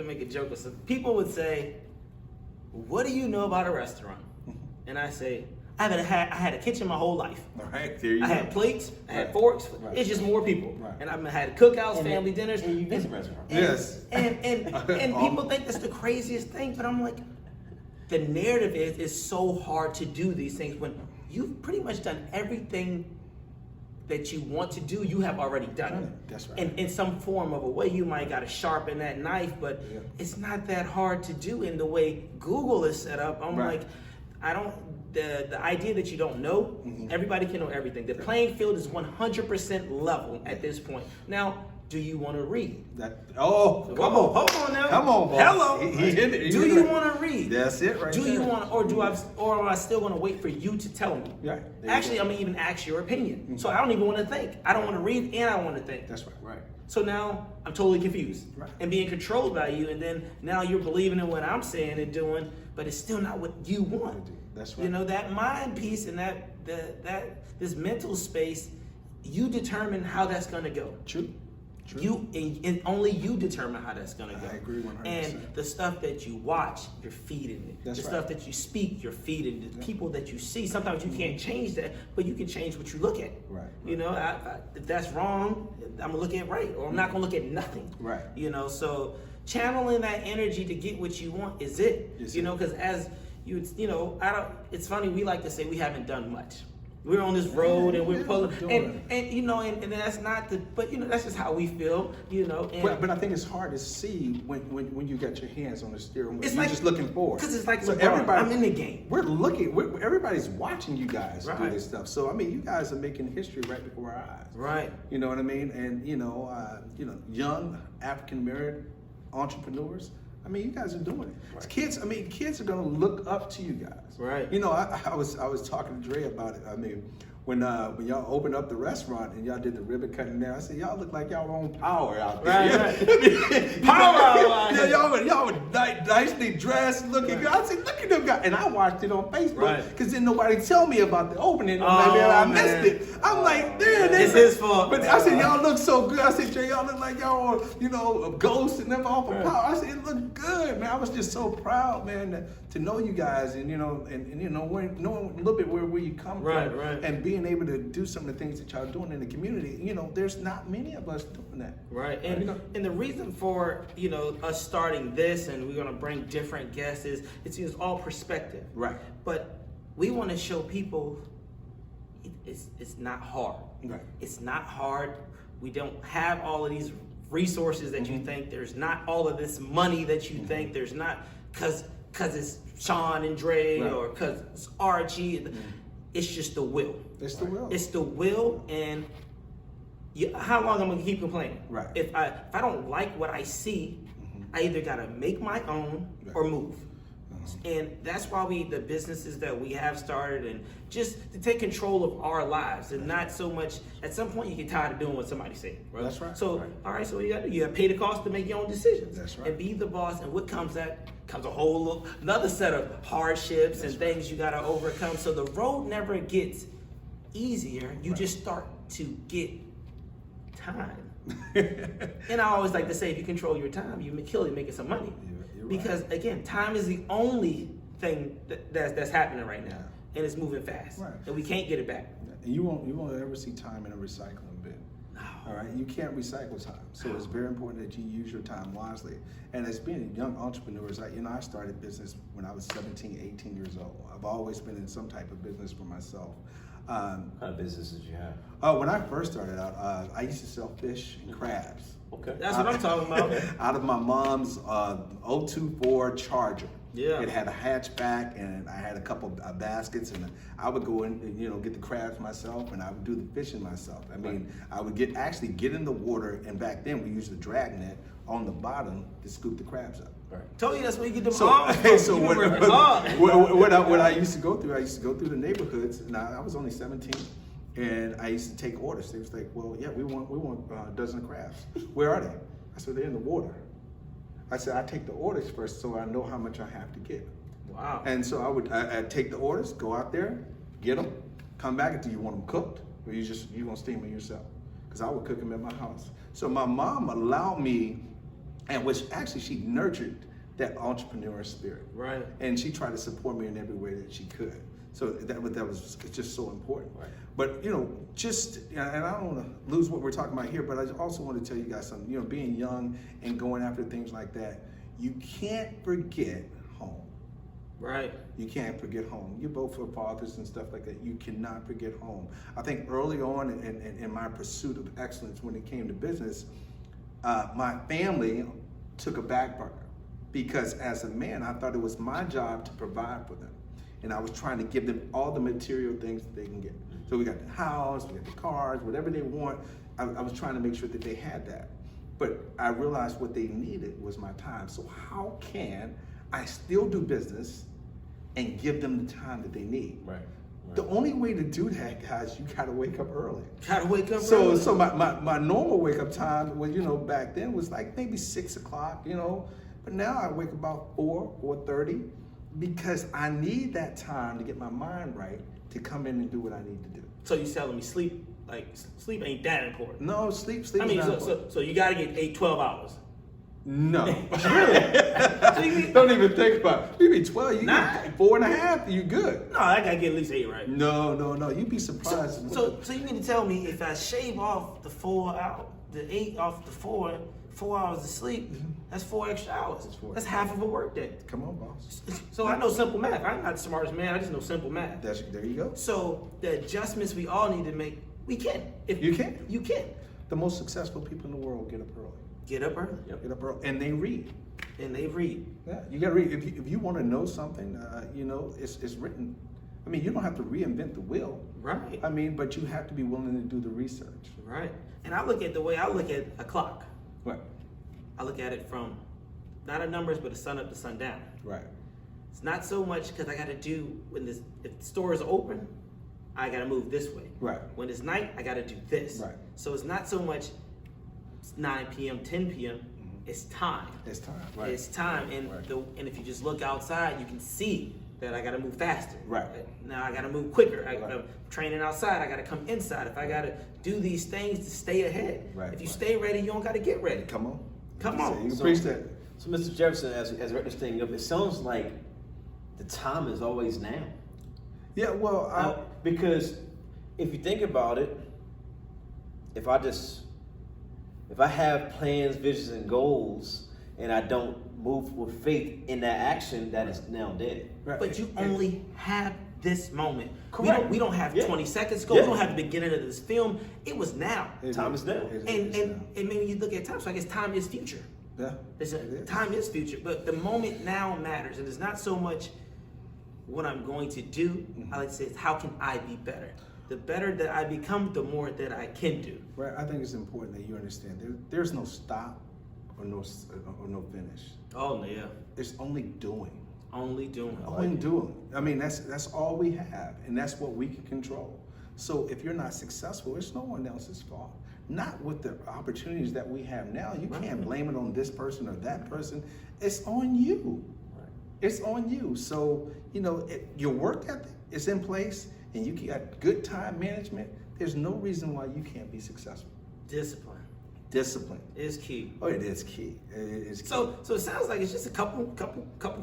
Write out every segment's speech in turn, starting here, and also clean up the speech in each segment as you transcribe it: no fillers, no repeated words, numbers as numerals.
to make a joke. So people would say, "What do you know about a restaurant?" And I say, I had a kitchen my whole life. All right, there you I go. had plates, I had Right. forks. Right. It's just more people. Right. And I've had cookouts, And family dinners. And you visit restaurants. Yes. And people think that's the craziest thing, but I'm like, the narrative is it's so hard to do these things when you've pretty much done everything that you want to do, you have already done it. That's right. And in some form of a way, you might got to sharpen that knife, but Yeah. it's not that hard to do in the way Google is set up. I'm Right. like, the idea that you don't know, everybody can know everything. The playing field is 100% level at this point. Now, do you want to read? Come on. Hold on now. Come on, boss. Hello. He hit it. He Do hit you it. want to read? That's it right Do there. you want, or am I still going to wait for you to tell me? Right. There you Actually, go. I'm gonna even ask your opinion. So I don't even want to think. I don't want to read, and I want to think. That's right. Right. So now I'm totally confused Right. and being controlled by you, and then now you're believing in what I'm saying and doing, but it's still not what you want. That's right. You know, that mind piece and that this mental space, you determine how that's gonna go. True. True. And only you determine how that's gonna go. I agree 100%. And the stuff that you watch, you're feeding it. That's the right. stuff that you speak, you're feeding it. The people that you see, sometimes you can't change that, but you can change what you look at. Right. You know, if that's wrong, I'm gonna look at right, or I'm not gonna look at nothing. Right. You know, so channeling that energy to get what you want is it. Is you it. know, because as you know, it's funny, we like to say we haven't done much. We're on this road and we're Yeah, pulling, we're doing and you know, and that's not the, but you know, that's just how we feel, you know. And But I think it's hard to see when you got your hands on the steering wheel. It's You're like- just looking forward. because it's like So LeBron, I'm in the game. We're looking. Everybody's watching you guys do Right. this stuff. So I mean, you guys are making history right before our eyes. Right. You know what I mean? And young African American entrepreneurs. I mean, you guys are doing it. Right. Kids are gonna look up to you guys. Right. You know, I was talking to Dre about it. I mean, when y'all opened up the restaurant and y'all did the ribbon cutting there, I said, y'all look like y'all on Power out there. Right. Power out Yeah, here. y'all were nicely dressed, looking good. I said, look at them guys. And I watched it on Facebook Right. because then nobody tell me about the opening. Oh, Maybe I man. missed it. I'm like, damn. It's his fault. But I said, y'all look so good. I said, Jay, y'all look like y'all on, Ghost and them off of Right. Power. I said, it looked good, man. I was just so proud, man, to know you guys and knowing a little bit where you come Right, from right. and being able to do some of the things that y'all doing in the community. You know, there's not many of us doing that. Right, You know? and the reason for us starting this, and we're gonna bring different guests, is it's all perspective. Right. But we want to show people it's not hard. Right. It's not hard. We don't have all of these resources that you think. There's not all of this money that you think. There's not because it's Sean and Dre Right. or because it's Archie. It's just the will. It's the will. It's the will, and how long I'm gonna keep complaining? Right. If I don't like what I see, I either gotta make my own or move. And that's why the businesses that we have started, and just to take control of our lives, and not so much. At some point, you get tired of doing what somebody said. Right? That's right. So, Right. all right. So what you got to do? You got to pay the cost to make your own decisions. That's right. And be the boss. And what comes a whole another set of hardships and things you got to overcome. So the road never gets easier. You just start to get time. And I always like to say, if you control your time, you kill it making some money. You're right. Because again, time is the only thing that's happening right now, and it's moving fast, Right. and we can't get it back. And you won't ever see time in a recycling bin. No. All right, you can't recycle time, so it's very important that you use your time wisely. And as being young entrepreneurs, I started business when I was 17, 18 years old. I've always been in some type of business for myself. What kind of business did you have? When I first started out, I used to sell fish and crabs. Okay. That's what I'm talking about. Out of my mom's 024 Charger. Yeah. It had a hatchback, and I had a couple baskets, and I would go in, and, get the crabs myself, and I would do the fishing myself. I mean, I would actually get in the water, and back then we used a drag net on the bottom to scoop the crabs up. Right. Told you that's where you get them So, arms from. You working hard. what I used to go through the neighborhoods, and I was only 17, and I used to take orders. They was like, well, yeah, we want a dozen of crabs. Where are they? I said, they're in the water. I said, I take the orders first so I know how much I have to get. Wow. And so I'd take the orders, go out there, get them, come back, and do you want them cooked, or you gonna steam them yourself? Because I would cook them at my house. So my mom allowed me and which actually she nurtured that entrepreneur spirit. Right. And she tried to support me in every way that she could. So that was just so important. Right. But just, and I don't want to lose what we're talking about here, but I also want to tell you guys something. Being young and going after things like that, you can't forget home. Right. You can't forget home. You both are fathers and stuff like that. You cannot forget home. I think early on in my pursuit of excellence when it came to business, my family took a back burner because as a man, I thought it was my job to provide for them. And I was trying to give them all the material things that they can get. So we got the house, we got the cars, whatever they want. I was trying to make sure that they had that. But I realized what they needed was my time. So how can I still do business and give them the time that they need? Right. The only way to do that, guys, you gotta wake up early. Gotta wake up early. So my normal wake up time was, back then was like maybe 6 o'clock, but now I wake about 4:30 because I need that time to get my mind right to come in and do what I need to do. So you telling me sleep ain't that important? No, sleep. I mean, not so you gotta get 8-12 hours. No. Really? Don't even think about it. You be 12, you Nah. get 4.5, you good. No, I gotta get at least 8, right? No, you'd be surprised. So you mean to tell me if I shave off the 8 off the 4 hours of sleep, that's 4 extra hours. That's 4. That's half of a work day. Come on, boss. So I know simple math. I'm not the smartest man. I just know simple math. There you go. So the adjustments we all need to make, we can. You can. You can. The most successful people in the world get up early. Get up early. Yep. Get up early, and they read. And they read. Yeah, you gotta read. If you want to know something, it's written. I mean, you don't have to reinvent the wheel. Right. I mean, but you have to be willing to do the research. Right. And I look at the way I look at a clock. Right. I look at it from not a numbers, but a sun up to sun down. Right. It's not so much because I got to do if the store is open, I got to move this way. Right. When it's night, I got to do this. Right. So it's not so much 9 p.m., 10 p.m. It's time. It's time. Right. It's time, and Right. and if you just look outside, you can see that I got to move faster. Right. Now I got to move quicker. Right. I'm training outside. I got to come inside. If I got to do these things to stay ahead. Right. If you stay ready, you don't got to get ready. Come on. Come You on. can So- preach that. So, Mr. Jefferson, as we're wrapping this thing up, it sounds like the time is always now. Yeah. Well, Because if you think about it, if I have plans, visions, and goals, and I don't move with faith in that action, that is now dead. right. But you only have this moment. Correct. We don't have Yeah. 20 seconds ago. Yeah. We don't have the beginning of this film. It was now. Time is now. And maybe you look at time. So I guess time is future. Yeah. Time is future. But the moment now matters. And it's not so much what I'm going to do. I like to say, it's how can I be better? The better that I become, the more that I can do. Right. I think it's important that you understand there's no stop or no finish. Oh, yeah. It's only doing. Only doing. Only doing. I mean, that's all we have, and that's what we can control. So if you're not successful, it's no one else's fault. Not with the opportunities that we have now. You can't blame it on this person or that person. It's on you. Right. It's on you. So, your work ethic is in place and you got good time management. There's no reason why you can't be successful. Discipline Discipline. is key. Oh, it is key. It's key. So it sounds like it's just a couple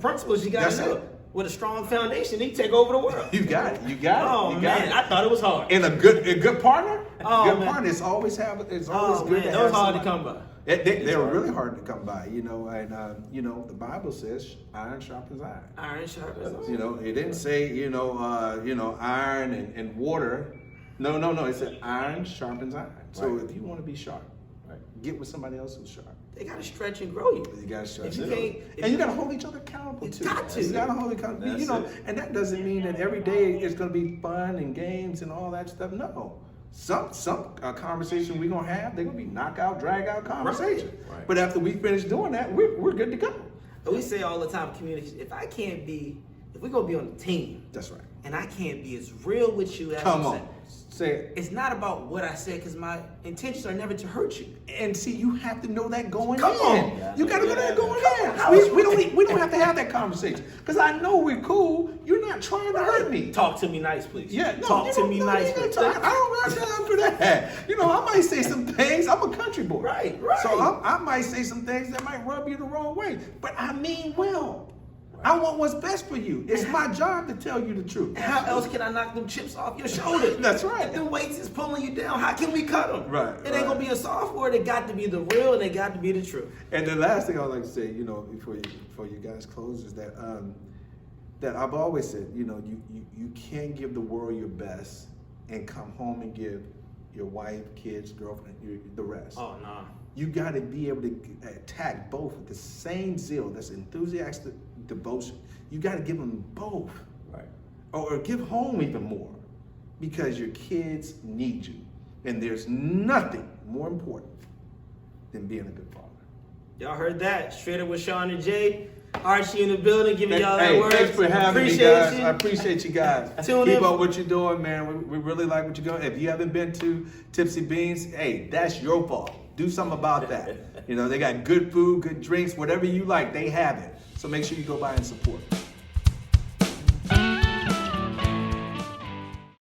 principles you got That's to know. it. With a strong foundation, you take over the world. You got it. You got it. Oh You got man, it. I thought it was hard. And a good partner. Oh, good man. partner. It's always good Oh to man, have those hard to somebody. come by. They're really hard to come by, and the Bible says iron sharpens iron. Iron sharp as iron. It didn't say iron and water. No. It said iron sharpens iron. So Right. if you want to be sharp, Right. get with somebody else who's sharp. They gotta stretch and grow you. You gotta stretch. If you it. can't- if And you you- gotta hold each other accountable You too. got to. You gotta hold accountable. That's it. And that doesn't mean that every day it's gonna be fun and games and all that stuff. No. Some conversation we're gonna have, they're gonna be knockout, drag out conversation. Right. But after we finish doing that, we're good to go. And we say all the time, communication. If I can't be if we're gonna be on the team, That's right. and I can't be as real with you as Come I'm on. saying, Say it. it's not about what I said, because my intentions are never to hurt you. And see, you have to know that going Come in. on. Yeah, You got to know yeah, that going yeah. in. We don't have to have that conversation because I know we're cool. You're not trying to hurt me. Talk to me nice, please. Yeah, no, talk you to don't- me no, nice, you ain't please. talking. I don't got time for that. You know, I might say some things. I'm a country boy. Right. So I might say some things that might rub you the wrong way, but I mean well. I want what's best for you. It's my job to tell you the truth. How else can I knock them chips off your shoulder? That's right. If them weights is pulling you down, how can we cut them? Right, It ain't gonna be a software. They got to be the real, and they got to be the truth. And the last thing I would like to say, you know, before you guys close, is that that I've always said, you know, you can't give the world your best and come home and give your wife, kids, girlfriend, the rest. Oh no. You got to be able to attack both with the same zeal. That's enthusiastic devotion. You got to give them both, Right. or give home even more, because your kids need you, and there's nothing more important than being a good father. Y'all heard that? Straight up with Sean and Jay. Archie in the building, giving y'all that Hey, word. thanks for having me, Appreciate guys. you. I appreciate you guys. Tune Keep in. up what you're doing, man. We really like what you're doing. If you haven't been to Tipsy Beans, hey, that's your fault. Do something about that. You know, they got good food, good drinks, whatever you like, they have it. So make sure you go by and support.